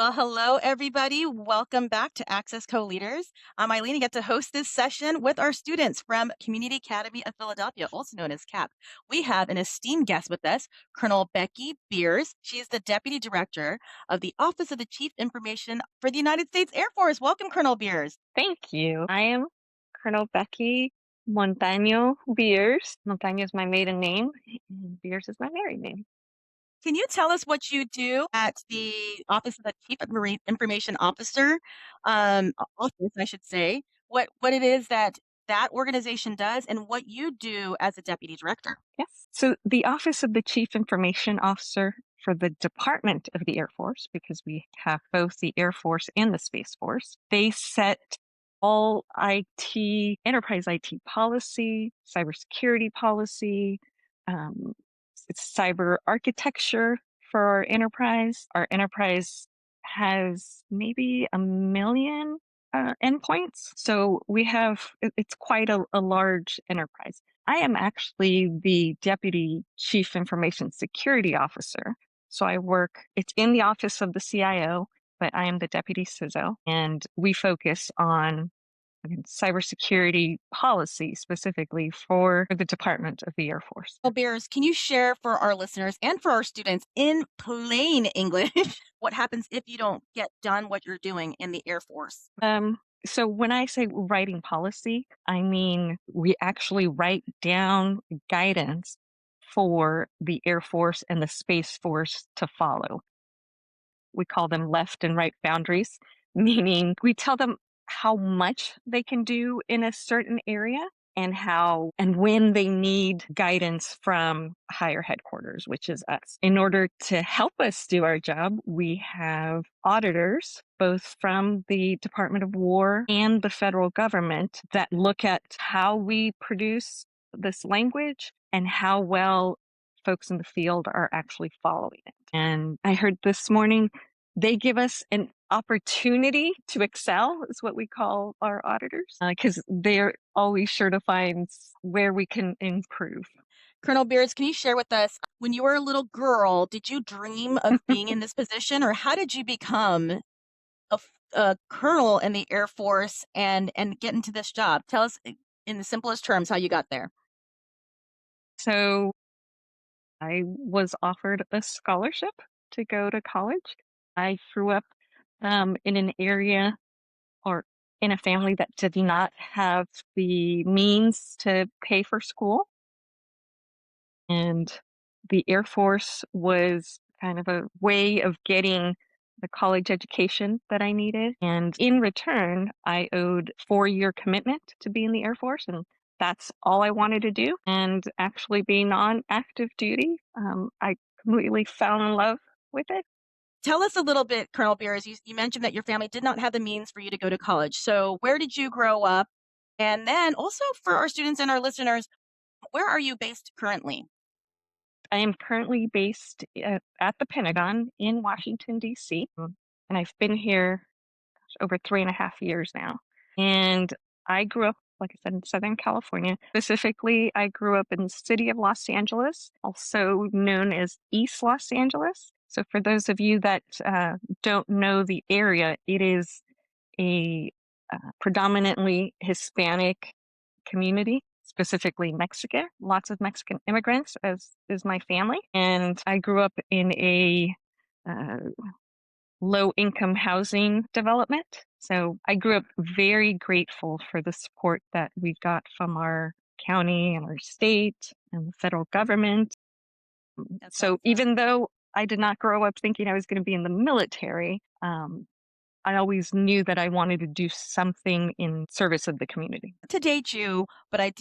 Well, hello, everybody. Welcome back to Access Co-Leaders. I'm Eileen. I get to host this session with our students from Community Academy of Philadelphia, also known as CAP. We have an esteemed guest with us, Colonel Becky Beers. She is the Deputy Director of the Office of the Chief Information for the United States Air Force. Welcome, Colonel Beers. Thank you. I am Colonel Becky Montaño Beers. Montaño is my maiden name, and Beers is my married name. Can you tell us what you do at the Office of the Chief Information Officer, office, I should say, what it is that that organization does and what you do as a deputy director? Yes. So, the Office of the Chief Information Officer for the Department of the Air Force, because we have both the Air Force and the Space Force, they set all IT, enterprise IT policy, cybersecurity policy, um, it's cyber architecture for our enterprise. Our enterprise has maybe 1 million endpoints. So we have, it's quite a large enterprise. I am actually the Deputy Chief Information Security Officer. So I work, it's in the office of the CIO, but I am the Deputy CISO, and we focus on cybersecurity policy specifically for the Department of the Air Force. Well, Bears, can you share for our listeners and for our students in plain English what happens if you don't get done what you're doing in the Air Force? So when I say writing policy, I mean we actually write down guidance for the Air Force and the Space Force to follow. We call them left and right boundaries, meaning we tell them how much they can do in a certain area and how and when they need guidance from higher headquarters, which is us. In order to help us do our job, we have auditors, both from the Department of War and the federal government, that look at how we produce this language and how well folks in the field are actually following it. And I heard this morning they give us an opportunity to excel, is what we call our auditors, because they're always sure to find where we can improve. Colonel Beards, can you share with us when you were a little girl, did you dream of being in this position, or how did you become a colonel in the Air Force and get into this job? Tell us in the simplest terms how you got there. So I was offered a scholarship to go to college. I grew up in an area or in a family that did not have the means to pay for school. And the Air Force was kind of a way of getting the college education that I needed. And in return, I owed 4-year commitment to be in the Air Force. And that's all I wanted to do. And actually being on active duty, I completely fell in love with it. Tell us a little bit, Colonel Beers. You mentioned that your family did not have the means for you to go to college. So where did you grow up? And then also for our students and our listeners, where are you based currently? I am currently based at the Pentagon in Washington, D.C. And I've been here over 3.5 years now. And I grew up, like I said, in Southern California. Specifically, I grew up in the city of Los Angeles, also known as East Los Angeles. So for those of you that don't know the area, it is a predominantly Hispanic community, specifically Mexican. Lots of Mexican immigrants, as is my family. And I grew up in a low income housing development. So I grew up very grateful for the support that we got from our county and our state and the federal government. So even though I did not grow up thinking I was going to be in the military, I always knew that I wanted to do something in service of the community. To date you, but I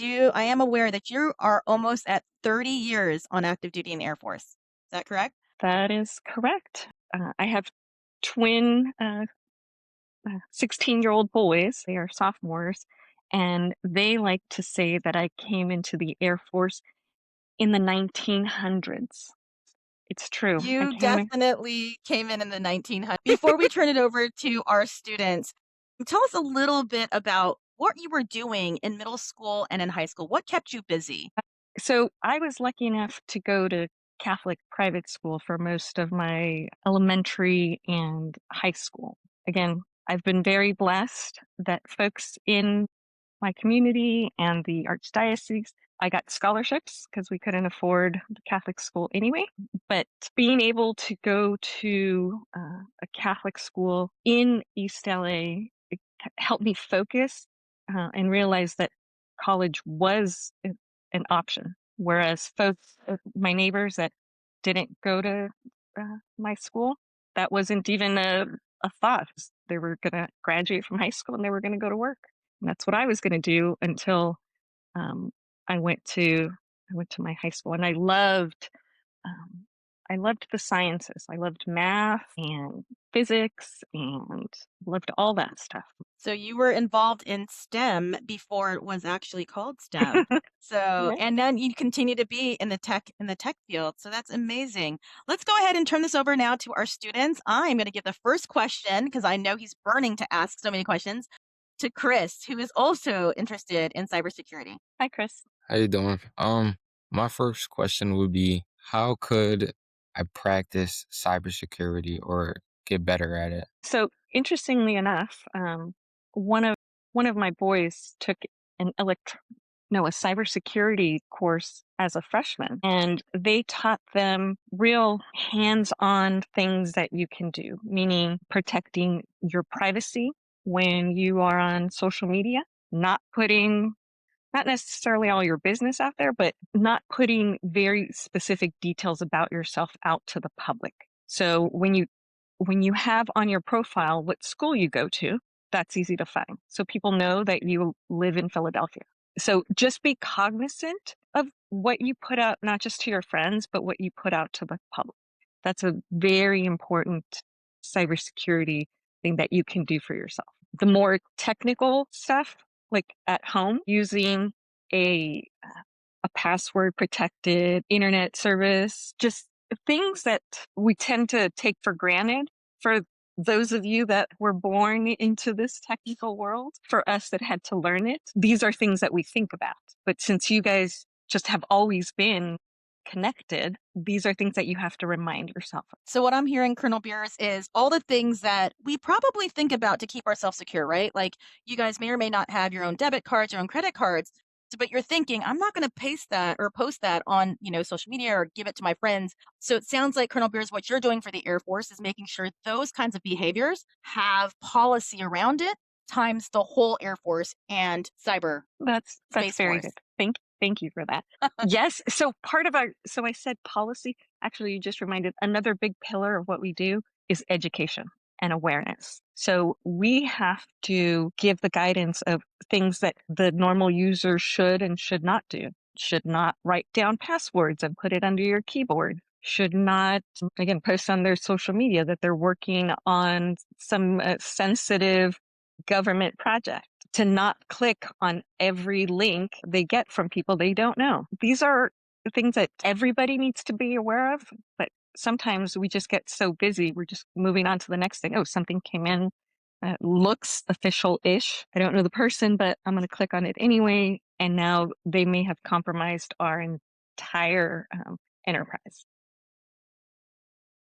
am aware that you are almost at 30 years on active duty in the Air Force. Is that correct? That is correct. I have twin 16-year-old boys. They are sophomores, and they like to say that I came into the Air Force in the 1900s. It's true. You definitely came in the 1900s. Before we turn it over to our students, tell us a little bit about what you were doing in middle school and in high school. What kept you busy? So I was lucky enough to go to Catholic private school for most of my elementary and high school. Again, I've been very blessed that folks in my community and the archdiocese, I got scholarships because we couldn't afford the Catholic school anyway. But being able to go to a Catholic school in East LA helped me focus and realize that college was an option. Whereas folks, my neighbors that didn't go to my school, that wasn't even a thought. They were going to graduate from high school and they were going to go to work. And that's what I was going to do until um, I went to my high school, and um, I loved the sciences. I loved math and physics and loved all that stuff. So you were involved in STEM before it was actually called STEM. So, Yeah. and then you continue to be in the tech field. So that's amazing. Let's go ahead and turn this over now to our students. I'm going to give the first question because I know he's burning to ask so many questions to Chris, who is also interested in cybersecurity. Hi, Chris. How you doing? My first question would be, how could I practice cybersecurity or get better at it? So interestingly enough, one of my boys took an a cybersecurity course as a freshman, and they taught them real hands-on things that you can do, meaning protecting your privacy when you are on social media, not putting not necessarily all your business out there, but not putting very specific details about yourself out to the public. So when you have on your profile what school you go to, that's easy to find. So people know that you live in Philadelphia. So just be cognizant of what you put out, not just to your friends, but what you put out to the public. That's a very important cybersecurity thing that you can do for yourself. The more technical stuff, like at home, using a password protected internet service, just things that we tend to take for granted for those of you that were born into this technical world. For us that had to learn it, these are things that we think about. But since you guys just have always been connected, these are things that you have to remind yourself of. So what I'm hearing, Colonel Beers, is all the things that we probably think about to keep ourselves secure, right? Like you guys may or may not have your own debit cards, your own credit cards, but you're thinking, I'm not going to paste that or post that on, social media or give it to my friends. So it sounds like, Colonel Beers, what you're doing for the Air Force is making sure those kinds of behaviors have policy around it times the whole Air Force and cyber That's space very force. good. Thank you for that. Yes. So so I said policy. Actually, you just reminded another big pillar of what we do is education and awareness. So we have to give the guidance of things that the normal user should and should not do. Should not write down passwords and put it under your keyboard. Should not, again, post on their social media that they're working on some sensitive government project, to not click on every link they get from people they don't know. These are things that everybody needs to be aware of, but sometimes we just get so busy, we're just moving on to the next thing. Oh, something came in, looks official-ish. I don't know the person, but I'm going to click on it anyway. And now they may have compromised our entire enterprise.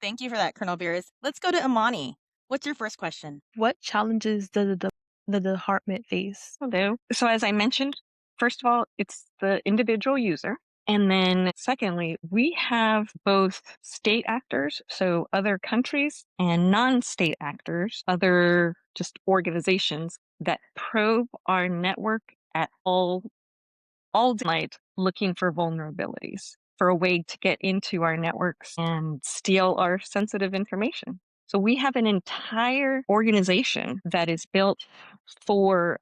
Thank you for that, Colonel Beers. Let's go to Amani. What's your first question? What challenges does the department face? Hello. So as I mentioned, first of all, it's the individual user. And then secondly, we have both state actors, so other countries, and non-state actors, other just organizations that probe our network at all night looking for vulnerabilities, for a way to get into our networks and steal our sensitive information. So we have an entire organization that is built for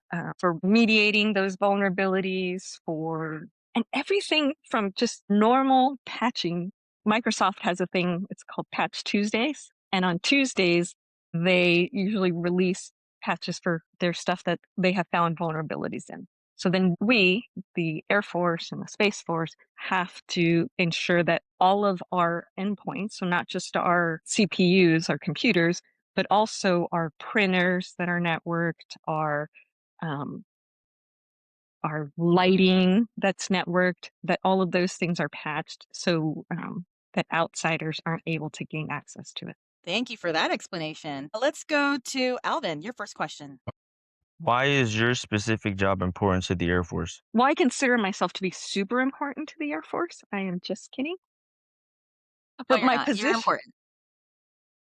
mediating those vulnerabilities, and everything from just normal patching. Microsoft has a thing, it's called Patch Tuesdays, and on Tuesdays they usually release patches for their stuff that they have found vulnerabilities in. So then we, the Air Force and the Space Force, have to ensure that all of our endpoints, so not just our CPUs, our computers, but also our printers that are networked, um, our lighting that's networked, that all of those things are patched so that outsiders aren't able to gain access to it. Thank you for that explanation. Let's go to Alvin, your first question. Why is your specific job important to the Air Force? Well, I consider myself to be super important to the Air Force. I am just kidding. No, But you're not. You're important.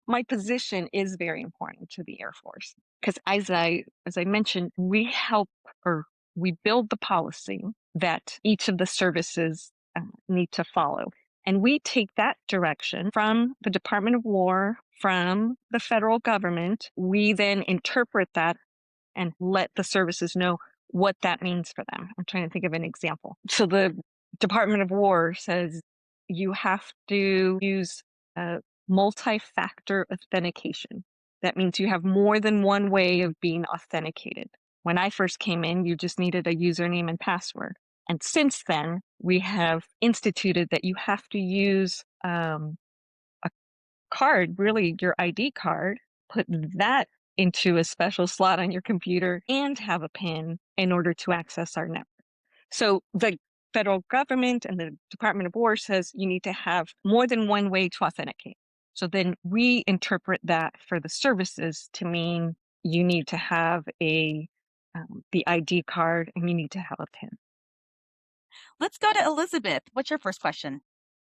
my position is very important to the Air Force because as I mentioned, we build the policy that each of the services need to follow. And we take that direction from the Department of War, from the federal government. We then interpret that and let the services know what that means for them. I'm trying to think of an example. So the Department of War says you have to use multi-factor authentication. That means you have more than one way of being authenticated. When I first came in, you just needed a username and password. And since then, we have instituted that you have to use a card, really your ID card, put that into a special slot on your computer and have a PIN in order to access our network. So the federal government and the Department of War says you need to have more than one way to authenticate. So then we interpret that for the services to mean you need to have the ID card and you need to have a PIN. Let's go to Elizabeth. What's your first question?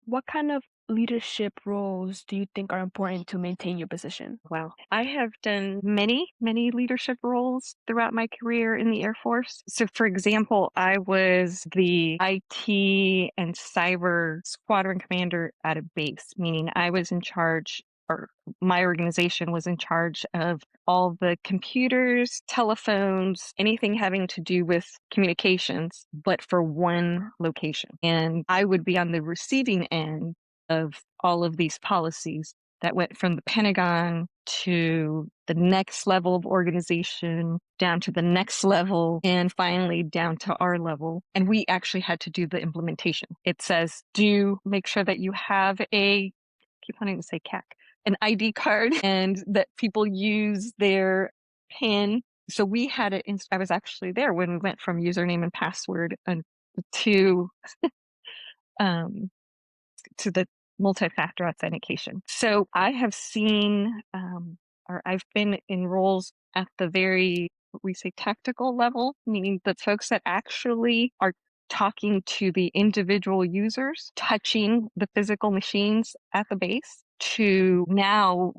What kind of leadership roles do you think are important to maintain your position? Wow. I have done many leadership roles throughout my career in the Air Force. So, for example, I was the IT and cyber squadron commander at a base, meaning I was in charge, or my organization was in charge of all the computers, telephones, anything having to do with communications, but for one location. And I would be on the receiving end of all of these policies that went from the Pentagon to the next level of organization, down to the next level, and finally down to our level. And we actually had to do the implementation. It says, make sure that you have I keep wanting to say CAC, an ID card, and that people use their PIN. So we had it. I was actually there when we went from username and password to the multi-factor authentication. So I have seen, or I've been in roles at the what we say tactical level, meaning the folks that actually are talking to the individual users, touching the physical machines at the base, to now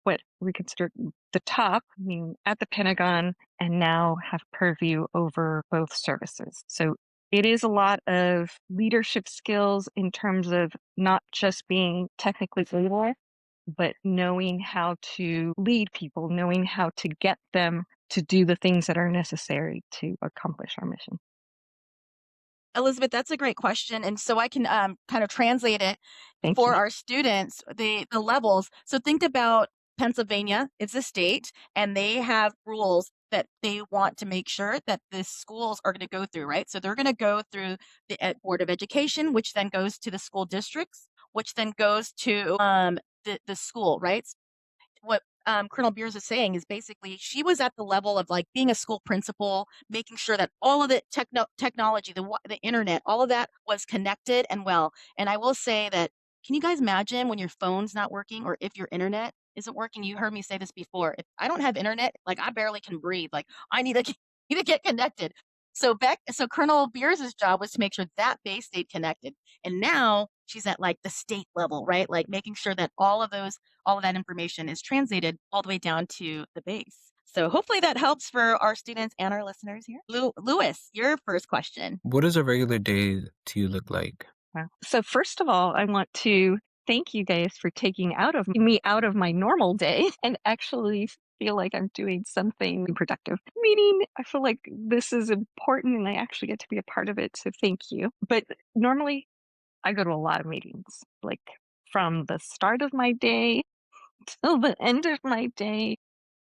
what we consider the top, meaning at the Pentagon, and now have purview over both services. So it is a lot of leadership skills in terms of not just being technically able, but knowing how to lead people, knowing how to get them to do the things that are necessary to accomplish our mission. Elizabeth, that's a great question. And so I can kind of translate it Thank for you. our students, the levels. So think about Pennsylvania, it's a state, and they have rules that they want to make sure that the schools are going to go through, right? So they're going to go through the Board of Education, which then goes to the school districts, which then goes to the school, right? What Colonel Beers is saying is basically she was at the level of like being a school principal, making sure that all of the technology, the internet, all of that was connected and well. And I will say that, can you guys imagine when your phone's not working or if your internet isn't working? You heard me say this before. If I don't have internet, like I barely can breathe. Like I need to need to get connected. So Colonel Beers' job was to make sure that base stayed connected. And now she's at like the state level, right? Like making sure that all of that information is translated all the way down to the base. So hopefully that helps for our students and our listeners here. Lewis, your first question. What does a regular day to you look like? Wow. So first of all, I want to thank you guys for taking me out of my normal day and actually feel like I'm doing something productive. Meaning, I feel like this is important and I actually get to be a part of it. So thank you. But normally, I go to a lot of meetings, like from the start of my day till the end of my day.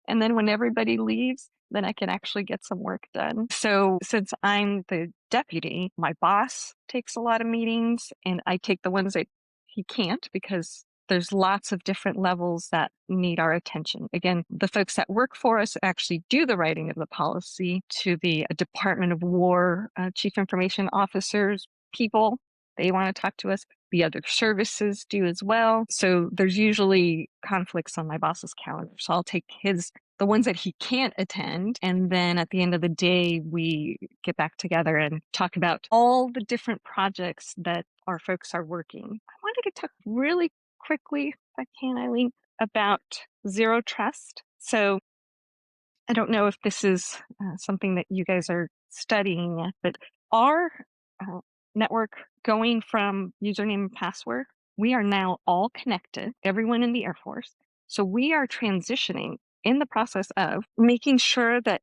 And then when everybody leaves, then I can actually get some work done. So since I'm the deputy, my boss takes a lot of meetings and I take the ones that he can't because there's lots of different levels that need our attention. Again, the folks that work for us actually do the writing of the policy to the Department of War, Chief Information Officers, people They want to talk to us. The other services do as well. So there's usually conflicts on my boss's calendar. So I'll take the ones that he can't attend. And then at the end of the day, we get back together and talk about all the different projects that our folks are working. I wanted to talk really quickly, if I can, Eileen, about zero trust. So I don't know if this is something that you guys are studying yet, but our network going from username and password, we are now all connected, everyone in the Air Force. So we are transitioning in the process of making sure that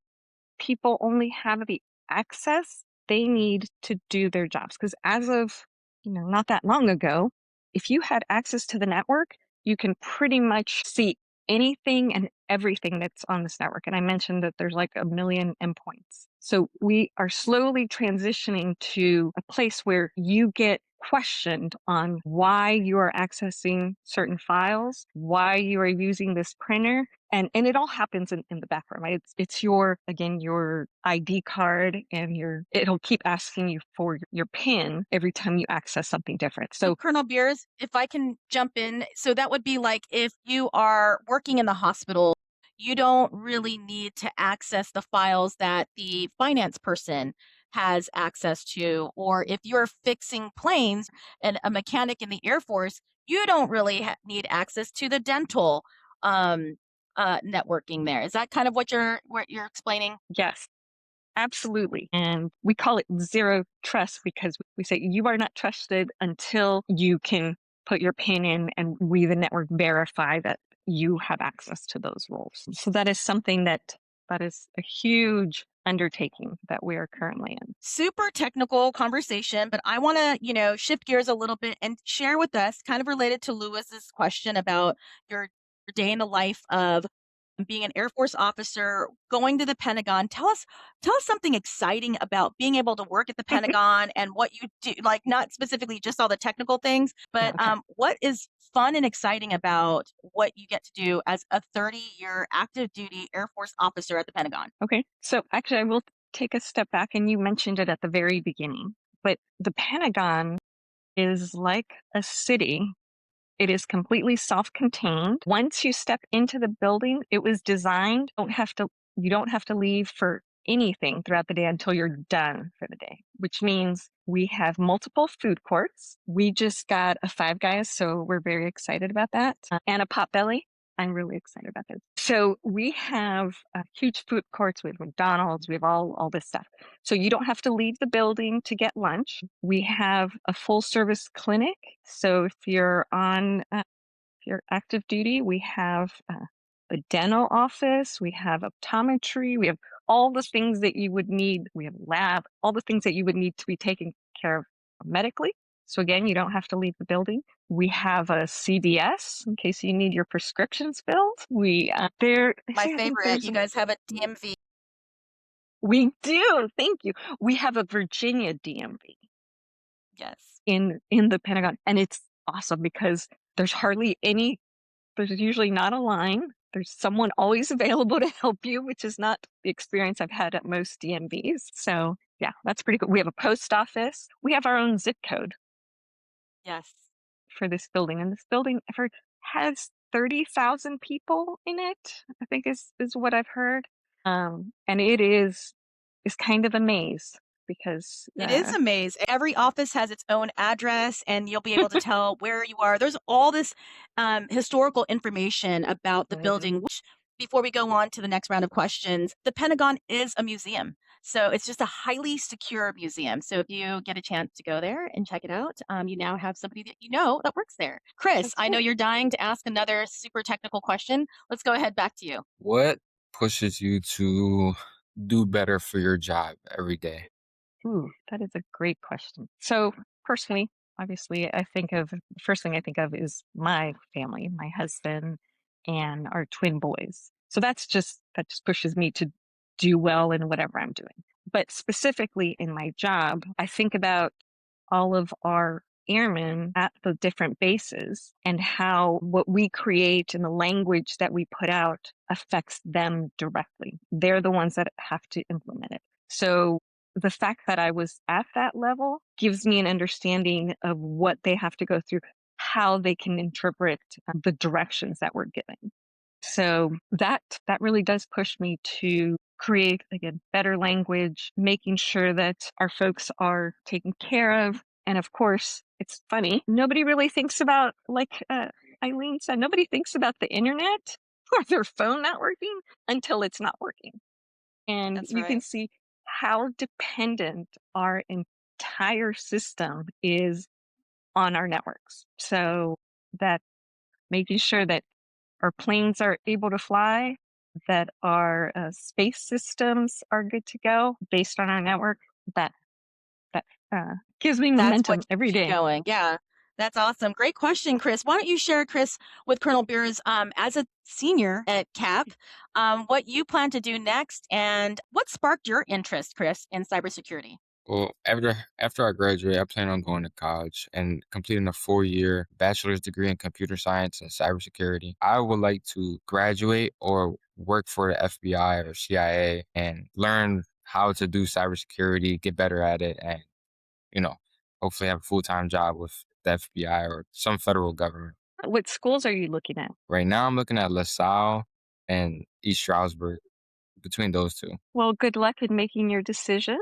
people only have the access they need to do their jobs. Because as of not that long ago, if you had access to the network, you can pretty much see anything and everything that's on this network. And I mentioned that there's like 1 million endpoints. So we are slowly transitioning to a place where you get questioned on why you are accessing certain files, why you are using this printer. And it all happens in the background, right? It's your ID card, and it'll keep asking you for your PIN every time you access something different. So Colonel Beers, if I can jump in, so that would be like if you are working in the hospital, you don't really need to access the files that the finance person has access to, or if you're fixing planes and a mechanic in the Air Force, you don't really need access to the dental networking there. Is that kind of what you're explaining? yes, absolutely. And we call it zero trust because we say you are not trusted until you can put your PIN in and we, the network, verify that you have access to those roles. So that is something that is a huge undertaking that we are currently in. Super technical conversation, but I want to, shift gears a little bit and share with us, kind of related to Lewis's question about your day in the life of being an Air Force officer, going to the Pentagon. Tell us something exciting about being able to work at the Pentagon and what you do, like not specifically just all the technical things, but Okay. what is fun and exciting about what you get to do as a 30-year active duty Air Force officer at the Pentagon? Okay. So actually, I will take a step back, and you mentioned it at the very beginning, but the Pentagon is like a city. It is completely self-contained. Once you step into the building, it was designed, you don't have to leave for anything throughout the day until you're done for the day, which means we have multiple food courts. We just got a Five Guys, so we're very excited about that, and a Potbelly. I'm really excited about that. So we have huge food courts. We have McDonald's. We have all this stuff. So you don't have to leave the building to get lunch. We have a full service clinic. So if you're on if you're active duty, we have a dental office. We have optometry. We have all the things that you would need. We have lab, all the things that you would need to be taken care of medically. So again, you don't have to leave the building. We have a CVS in case you need your prescriptions filled. My favorite, you guys have a DMV. We do. Thank you. We have a Virginia DMV. Yes. In the Pentagon, and it's awesome because there's usually not a line. There's someone always available to help you, which is not the experience I've had at most DMVs. So yeah, that's pretty cool. We have a post office. We have our own zip code. Yes. For this building, and this building I've heard has 30,000 people in it, I think is what I've heard. And it is kind of a maze because It is a maze. Every office has its own address, and you'll be able to tell where you are. There's all this historical information about the building, which, before we go on to the next round of questions, the Pentagon is a museum. So it's just a highly secure museum. So if you get a chance to go there and check it out, you now have somebody that you know that works there. Chris, I know you're dying to ask another super technical question. Let's go ahead, back to you. What pushes you to do better for your job every day? Ooh, that is a great question. So personally, obviously, the first thing I think of is my family, my husband and our twin boys. So that just pushes me to do well in whatever I'm doing. But specifically in my job, I think about all of our airmen at the different bases and how what we create and the language that we put out affects them directly. They're the ones that have to implement it. So the fact that I was at that level gives me an understanding of what they have to go through, how they can interpret the directions that we're given. So that really does push me to create, again, better language, making sure that our folks are taken care of. And of course, it's funny, nobody really thinks about, like Eileen said, nobody thinks about the internet or their phone not working until it's not working. And That's you can right. see how dependent our entire system is on our networks. So that making sure that our planes are able to fly, that our space systems are good to go based on our network, that that gives me That's what momentum every keeps you day. going. Yeah, that's awesome. Great question, Chris. Why don't you share, Chris, with Colonel Beers, as a senior at CAP, what you plan to do next and what sparked your interest, Chris, in cybersecurity? Well, after I graduate, I plan on going to college and completing a 4-year bachelor's degree in computer science and cybersecurity. I would like to graduate or work for the FBI or CIA and learn how to do cybersecurity, get better at it, and you know, hopefully have a full-time job with the FBI or some federal government. What schools are you looking at? Right now, I'm looking at LaSalle and East Stroudsburg, between those two. Well, good luck in making your decision.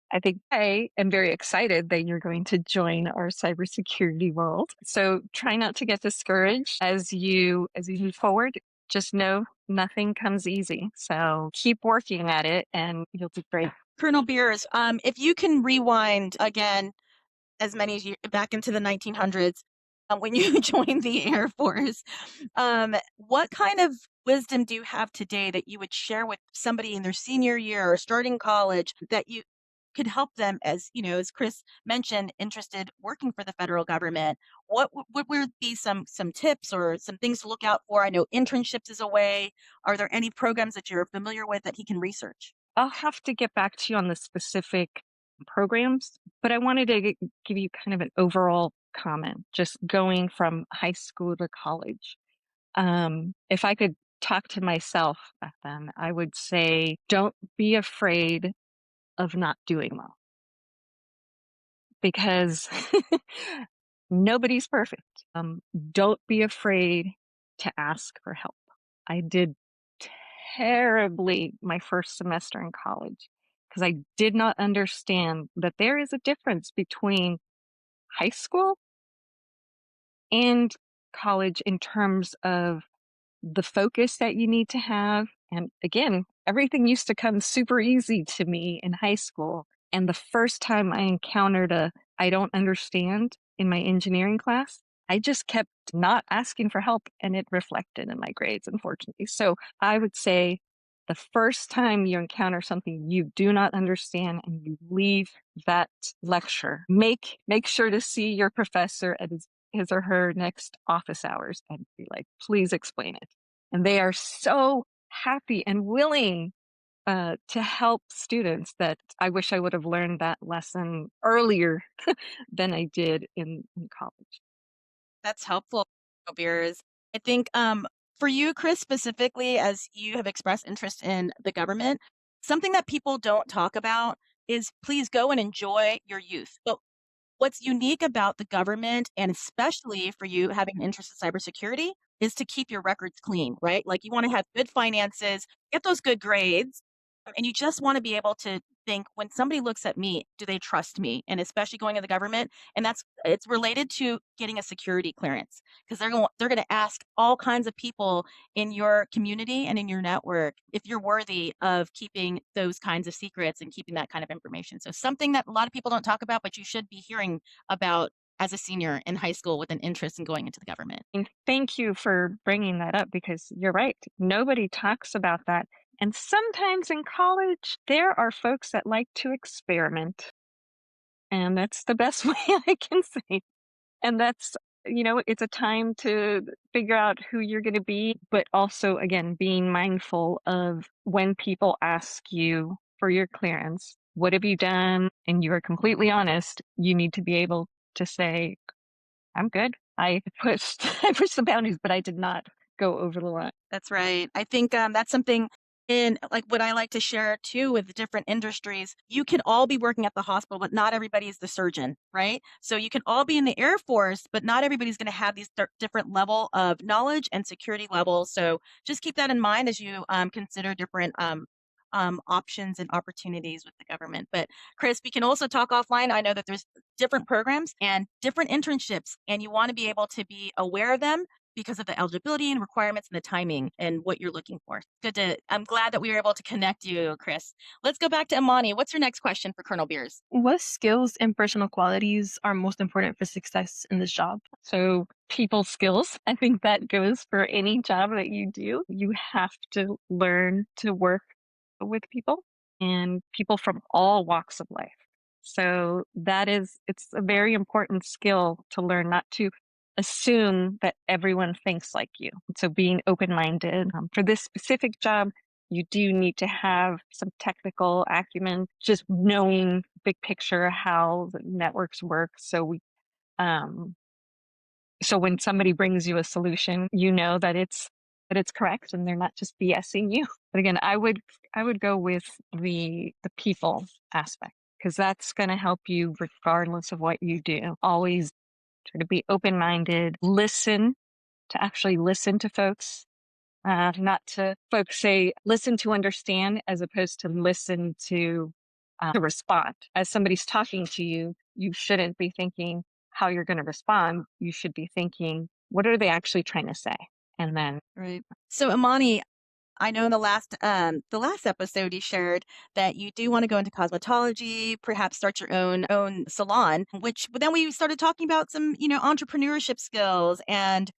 I think I am very excited that you're going to join our cybersecurity world. So try not to get discouraged as you move forward. Just know nothing comes easy. So keep working at it and you'll do great. Colonel Beers, if you can rewind again as many as back into the 1900s, when you joined the Air Force, what kind of wisdom do you have today that you would share with somebody in their senior year or starting college that you could help them, as you know, as Chris mentioned, interested working for the federal government? What would be some tips or some things to look out for? I know internships is a way. Are there any programs that you're familiar with that he can research? I'll have to get back to you on the specific programs, but I wanted to give you kind of an overall comment, just going from high school to college. If I could talk to myself back then, I would say don't be afraid of not doing well because nobody's perfect. Don't be afraid to ask for help. I did terribly my first semester in college because I did not understand that there is a difference between high school and college in terms of the focus that you need to have. And again, everything used to come super easy to me in high school. And the first time I encountered a I don't understand in my engineering class, I just kept not asking for help and it reflected in my grades, unfortunately. So I would say the first time you encounter something you do not understand and you leave that lecture, make sure to see your professor at his or her next office hours and be like, please explain it. And they are so happy and willing to help students that I wish I would have learned that lesson earlier than I did in college. That's helpful, Beers. I think for you, Chris, specifically, as you have expressed interest in the government, something that people don't talk about is please go and enjoy your youth. But what's unique about the government, and especially for you having an interest in cybersecurity, is to keep your records clean, right? Like you want to have good finances, get those good grades, and you just want to be able to think when somebody looks at me, do they trust me? And especially going to the government, and it's related to getting a security clearance because they're going to ask all kinds of people in your community and in your network if you're worthy of keeping those kinds of secrets and keeping that kind of information. So something that a lot of people don't talk about, but you should be hearing about as a senior in high school with an interest in going into the government. And thank you for bringing that up because you're right. Nobody talks about that. And sometimes in college, there are folks that like to experiment. And that's the best way I can say. And that's, it's a time to figure out who you're going to be, but also, again, being mindful of when people ask you for your clearance, what have you done? And you are completely honest, you need to be able to say, I'm good. I pushed, I pushed the boundaries, but I did not go over the line. That's right. I think that's something in like what I like to share too with the different industries, you can all be working at the hospital, but not everybody is the surgeon, right? So you can all be in the Air Force, but not everybody's going to have these different level of knowledge and security levels. So just keep that in mind as you consider different options and opportunities with the government. But Chris, we can also talk offline. I know that there's different programs and different internships, and you want to be able to be aware of them because of the eligibility and requirements and the timing and what you're looking for. I'm glad that we were able to connect you, Chris. Let's go back to Imani. What's your next question for Colonel Beers? What skills and personal qualities are most important for success in this job? So people skills, I think that goes for any job that you do. You have to learn to work with people and people from all walks of life. So it's a very important skill to learn not to assume that everyone thinks like you. So being open-minded. For this specific job, you do need to have some technical acumen, just knowing big picture how the networks work. So when somebody brings you a solution, you know that it's correct and they're not just BSing you. But again, I would go with the people aspect, because that's going to help you regardless of what you do. Always try to be open-minded, actually listen to folks, not to folks say listen to understand as opposed to listen to respond. As somebody's talking to you, you shouldn't be thinking how you're going to respond. You should be thinking, what are they actually trying to say? And then Right. So Imani, I know in the last episode you shared that you do want to go into cosmetology, perhaps start your own salon, which but then we started talking about some, entrepreneurship skills and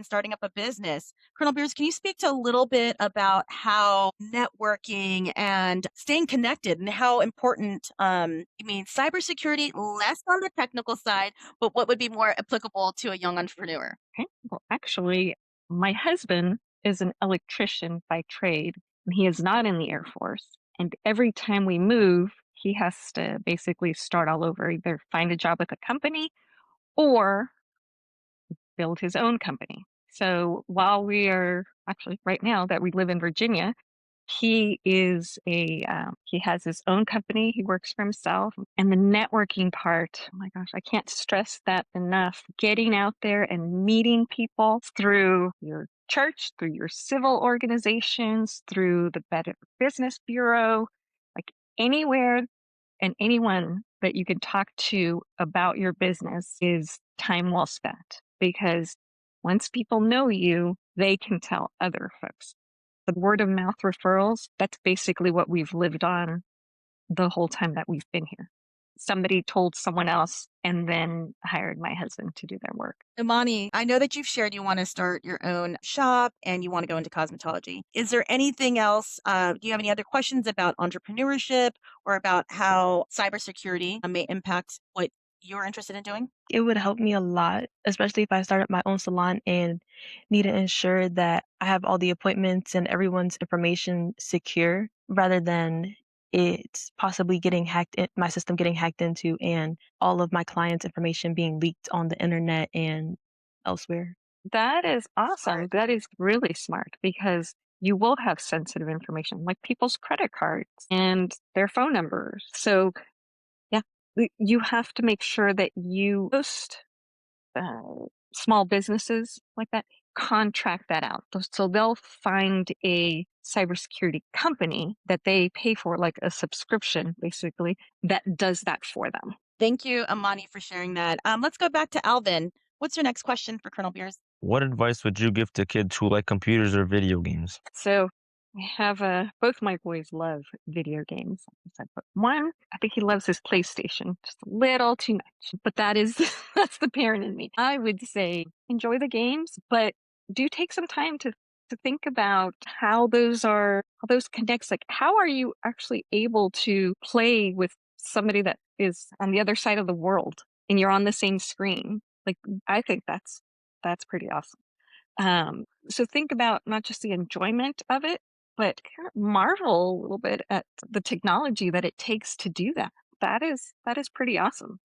starting up a business. Colonel Beers, can you speak to a little bit about how networking and staying connected and how important cybersecurity less on the technical side, but what would be more applicable to a young entrepreneur? okay, well, actually, my husband is an electrician by trade, and he is not in the Air Force. And every time we move, he has to basically start all over, either find a job with a company or build his own company. So while we are actually right now that we live in Virginia, he has his own company. He works for himself. And the networking part, oh my gosh, I can't stress that enough. Getting out there and meeting people through your church, through your civil organizations, through the Better Business Bureau, like anywhere and anyone that you can talk to about your business is time well spent, because once people know you, they can tell other folks. The word of mouth referrals, that's basically what we've lived on the whole time that we've been here. Somebody told someone else and then hired my husband to do their work. Imani, I know that you've shared you want to start your own shop and you want to go into cosmetology. Is there anything else? Do you have any other questions about entrepreneurship or about how cybersecurity may impact what you're interested in doing? It would help me a lot, especially if I started my own salon and need to ensure that I have all the appointments and everyone's information secure rather than it possibly getting my system getting hacked into and all of my clients' information being leaked on the internet and elsewhere. That is awesome. That is really smart, because you will have sensitive information like people's credit cards and their phone numbers. So, yeah, you have to make sure that you post small businesses like that, contract that out. So they'll find a cybersecurity company that they pay for, like a subscription, basically, that does that for them. Thank you, Amani, for sharing that. Let's go back to Alvin. What's your next question for Colonel Beers? What advice would you give to kids who like computers or video games? So I have both my boys love video games. Like I said, but one, I think he loves his PlayStation just a little too much. But that is that's the parent in me. I would say enjoy the games, but do take some time to think about how those connects. Like, how are you actually able to play with somebody that is on the other side of the world and you're on the same screen? Like, I think that's pretty awesome. So think about not just the enjoyment of it, but kind of marvel a little bit at the technology that it takes to do that. That is pretty awesome.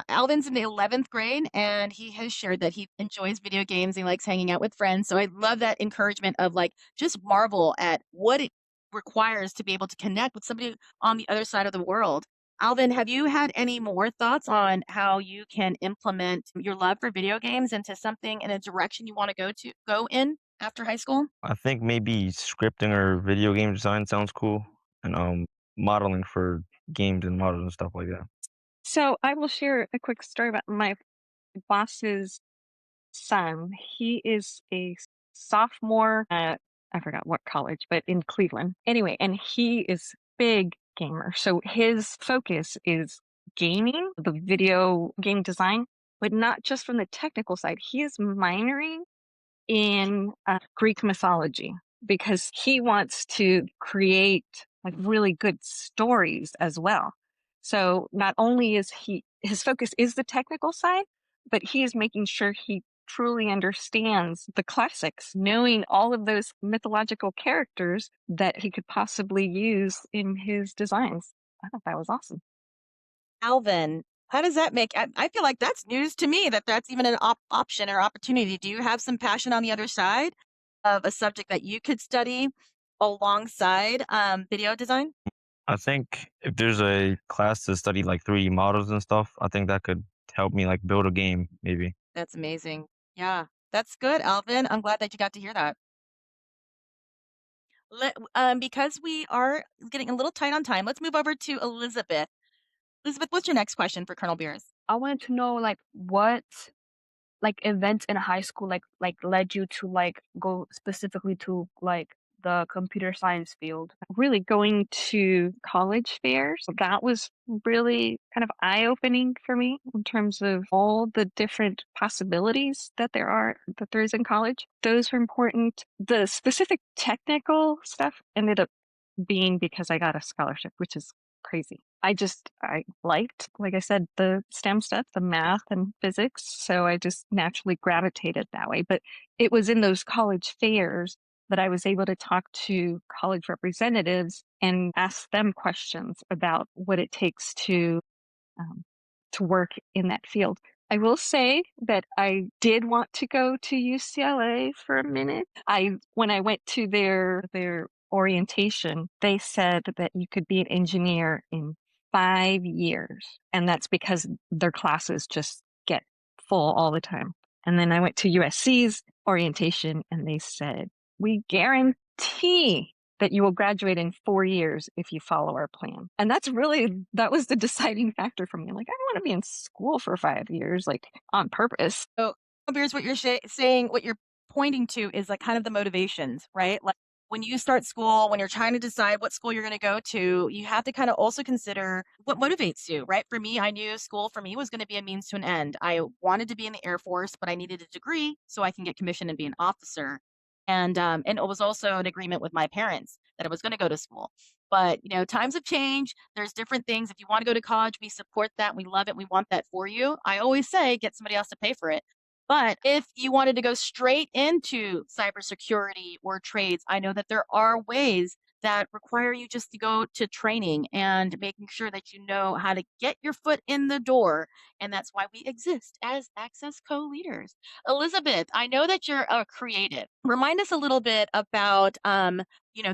Alvin's in the 11th grade, and he has shared that he enjoys video games. He likes hanging out with friends. So I love that encouragement of like just marvel at what it requires to be able to connect with somebody on the other side of the world. Alvin, have you had any more thoughts on how you can implement your love for video games into something in a direction you want to go in after high school? I think maybe scripting or video game design sounds cool, and modeling for games and models and stuff like that. So I will share a quick story about my boss's son. He is a sophomore at, I forgot what college, but in Cleveland. Anyway, and he is big gamer. So his focus is gaming, the video game design, but not just from the technical side. He is minoring in Greek mythology because he wants to create like really good stories as well. So not only is his focus is the technical side, but he is making sure he truly understands the classics, knowing all of those mythological characters that he could possibly use in his designs. I thought that was awesome. Alvin, how does that make I feel like that's news to me that that's even an option or opportunity. Do you have some passion on the other side of a subject that you could study alongside video design? I think if there's a class to study like 3D models and stuff, I think that could help me like build a game maybe. That's amazing. Yeah, that's good, Alvin. I'm glad that you got to hear that. Because we are getting a little tight on time, let's move over to Elizabeth. Elizabeth, what's your next question for Colonel Beers? I wanted to know like what like events in high school like led you to like go specifically to like the computer science field. Really going to college fairs, that was really kind of eye-opening for me in terms of all the different possibilities that there is in college. Those were important. The specific technical stuff ended up being because I got a scholarship, which is crazy. I liked, like I said, the STEM stuff, the math and physics. So I just naturally gravitated that way. But it was in those college fairs that I was able to talk to college representatives and ask them questions about what it takes um, to work in that field. I will say that I did want to go to UCLA for a minute. When I went to their orientation, they said that you could be an engineer in 5 years, and that's because their classes just get full all the time. And then I went to USC's orientation, and they said, we guarantee that you will graduate in 4 years if you follow our plan. And that was the deciding factor for me. I'm like, I don't want to be in school for 5 years, like on purpose. So, Beers, what you're saying, what you're pointing to is like kind of the motivations, right? Like when you start school, when you're trying to decide what school you're going to go to, you have to kind of also consider what motivates you, right? For me, I knew school for me was going to be a means to an end. I wanted to be in the Air Force, but I needed a degree so I can get commissioned and be an officer. And it was also an agreement with my parents that I was going to go to school. But times have changed. There's different things. If you want to go to college, we support that. We love it. We want that for you. I always say get somebody else to pay for it. But if you wanted to go straight into cybersecurity or trades, I know that there are ways that require you just to go to training and making sure that you know how to get your foot in the door. And that's why we exist as Access co-leaders. Elizabeth, I know that you're a creative. Remind us a little bit about,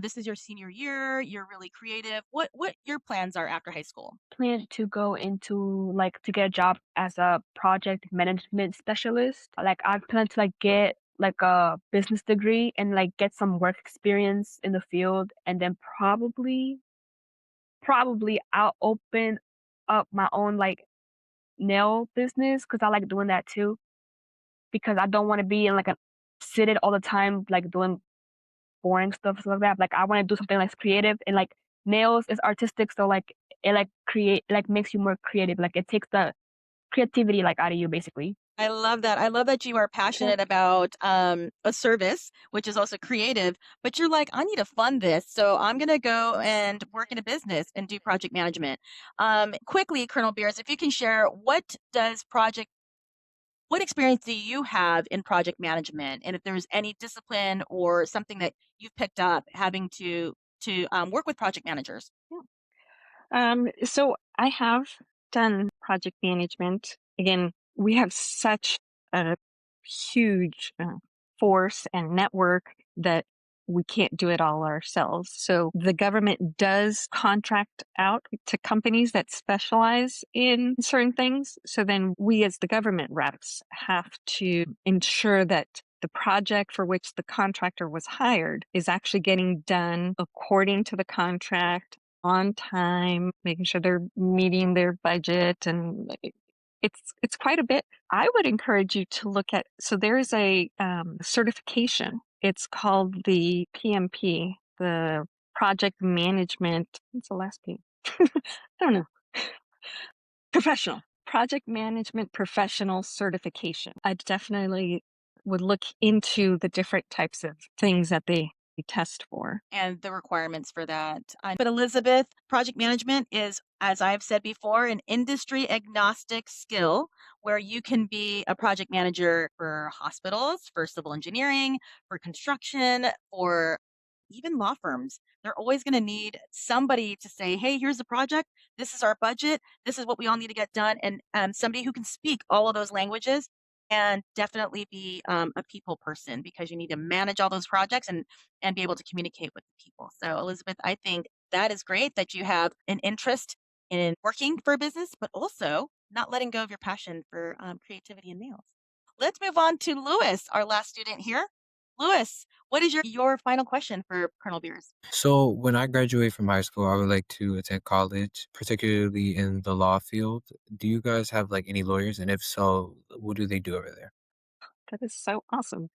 this is your senior year. You're really creative. What your plans are after high school? Plan to go into like to get a job as a project management specialist. Like I plan to like get like a business degree and like get some work experience in the field, and then probably I'll open up my own like nail business because I like doing that too. Because I don't want to be in like a seated all the time like doing boring stuff like that. Like I want to do something like creative, and like nails is artistic, so like it like create like makes you more creative. Like it takes the creativity like out of you basically. I love that. I love that you are passionate about a service, which is also creative, but you're like, I need to fund this. So I'm going to go and work in a business and do project management. Quickly, Colonel Beers, if you can share, what experience do you have in project management? And if there's any discipline or something that you've picked up having to work with project managers? So I have done project management. Again, we have such a huge force and network that we can't do it all ourselves. So the government does contract out to companies that specialize in certain things. So then we as the government reps have to ensure that the project for which the contractor was hired is actually getting done according to the contract, on time, making sure they're meeting their budget, and it's quite a bit. I would encourage you to look at, so there's a certification. It's called the PMP, the Project Management. What's the last P? I don't know. Professional. Project Management Professional Certification. I definitely would look into the different types of things that they test for. And the requirements for that. But Elizabeth, project management is, as I've said before, an industry agnostic skill where you can be a project manager for hospitals, for civil engineering, for construction, for even law firms. They're always going to need somebody to say, hey, here's the project. This is our budget. This is what we all need to get done. And somebody who can speak all of those languages and definitely be a people person, because you need to manage all those projects and be able to communicate with the people. So, Elizabeth, I think that is great that you have an interest in working for a business, but also not letting go of your passion for creativity and nails. Let's move on to Lewis, our last student here. Lewis, what is your final question for Colonel Beers? So, when I graduate from high school, I would like to attend college, particularly in the law field. Do you guys have like any lawyers? And if so, what do they do over there? That is so awesome.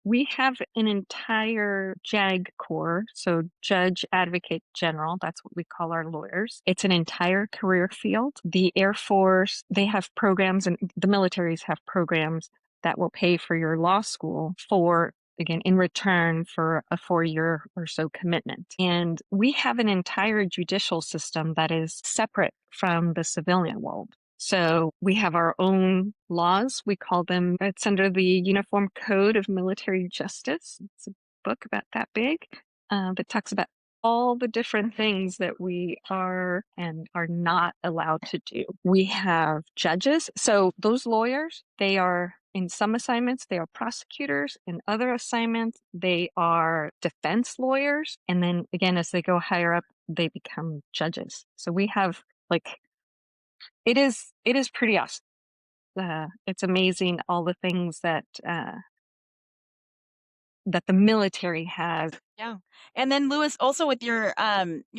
We have an entire JAG Corps, so Judge Advocate General. That's what we call our lawyers. It's an entire career field. The Air Force, they have programs, and the militaries have programs that will pay for your law school for, again, in return for a 4-year or so commitment. And we have an entire judicial system that is separate from the civilian world. So we have our own laws. We call them, it's under the Uniform Code of Military Justice. It's a book about that big that talks about all the different things that we are and are not allowed to do. We have judges. So those lawyers, they are, in some assignments, they are prosecutors. In other assignments, they are defense lawyers. And then again, as they go higher up, they become judges. So we have like, it is pretty awesome. It's amazing all the things that that the military has. Yeah. And then Lewis, also with your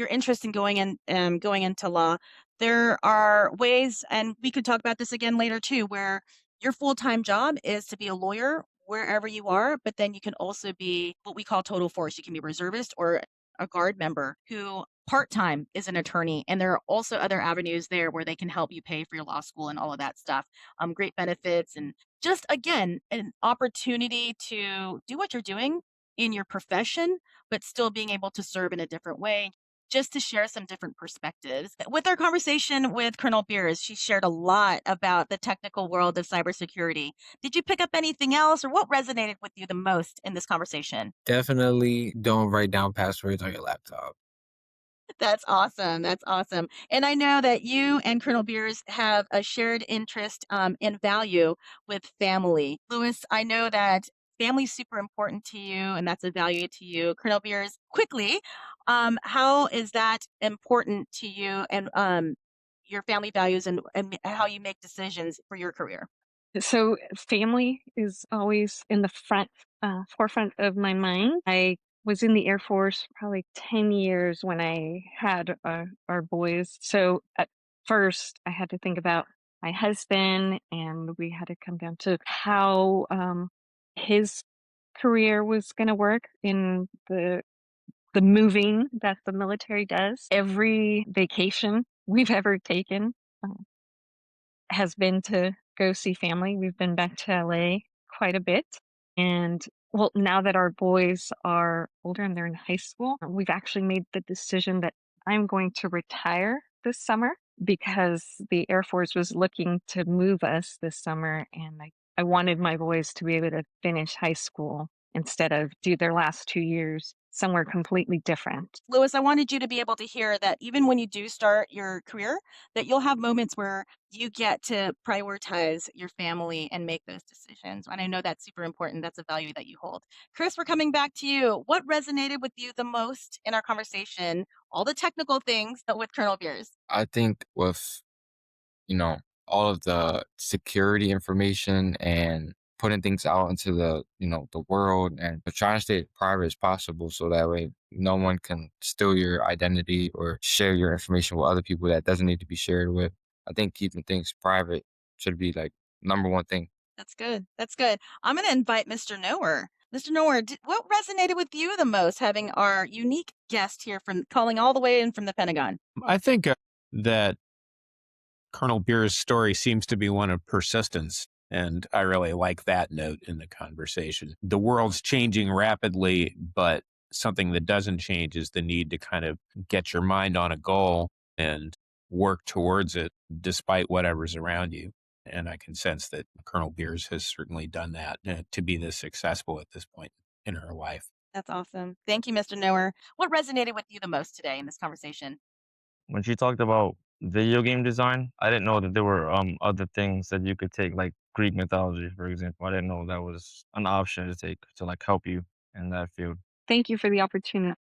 interest in going into law, there are ways, and we could talk about this again later too, where your full-time job is to be a lawyer wherever you are, but then you can also be what we call total force. You can be a reservist or a guard member who part-time is an attorney, and there are also other avenues there where they can help you pay for your law school and all of that stuff. Great benefits, and just again an opportunity to do what you're doing in your profession, but still being able to serve in a different way, just to share some different perspectives. With our conversation with Colonel Beers, she shared a lot about the technical world of cybersecurity. Did you pick up anything else, or what resonated with you the most in this conversation? Definitely don't write down passwords on your laptop. That's awesome. That's awesome. And I know that you and Colonel Beers have a shared interest in value with family. Lewis, I know that family's super important to you, and that's a value to you. Colonel Beers, quickly, how is that important to you, and your family values, and how you make decisions for your career? So family is always in the forefront of my mind. I was in the Air Force probably 10 years when I had our boys. So at first I had to think about my husband, and we had to come down to how his career was going to work in the moving that the military does. Every vacation we've ever taken has been to go see family. We've been back to LA quite a bit. And well, now that our boys are older and they're in high school, we've actually made the decision that I'm going to retire this summer because the Air Force was looking to move us this summer. And I wanted my boys to be able to finish high school instead of do their last 2 years somewhere completely different. Lewis, I wanted you to be able to hear that even when you do start your career, that you'll have moments where you get to prioritize your family and make those decisions. And I know that's super important. That's a value that you hold. Chris, we're coming back to you. What resonated with you the most in our conversation? All the technical things, but with Colonel Beers. I think with, you know, all of the security information and putting things out into the world and trying to stay private as possible so that way no one can steal your identity or share your information with other people that doesn't need to be shared with. I think keeping things private should be like number one thing. That's good. That's good. I'm going to invite Mr. Knower. Mr. Knower, what resonated with you the most having our unique guest here from calling all the way in from the Pentagon? I think that Colonel Beer's story seems to be one of persistence. And I really like that note in the conversation. The world's changing rapidly, but something that doesn't change is the need to kind of get your mind on a goal and work towards it despite whatever's around you. And I can sense that Colonel Beers has certainly done that to be this successful at this point in her life. That's awesome. Thank you, Mr. Knower. What resonated with you the most today in this conversation? When she talked about video game design, I didn't know that there were other things that you could take, like Greek mythology, for example. I didn't know that was an option to take to like help you in that field. Thank you for the opportunity.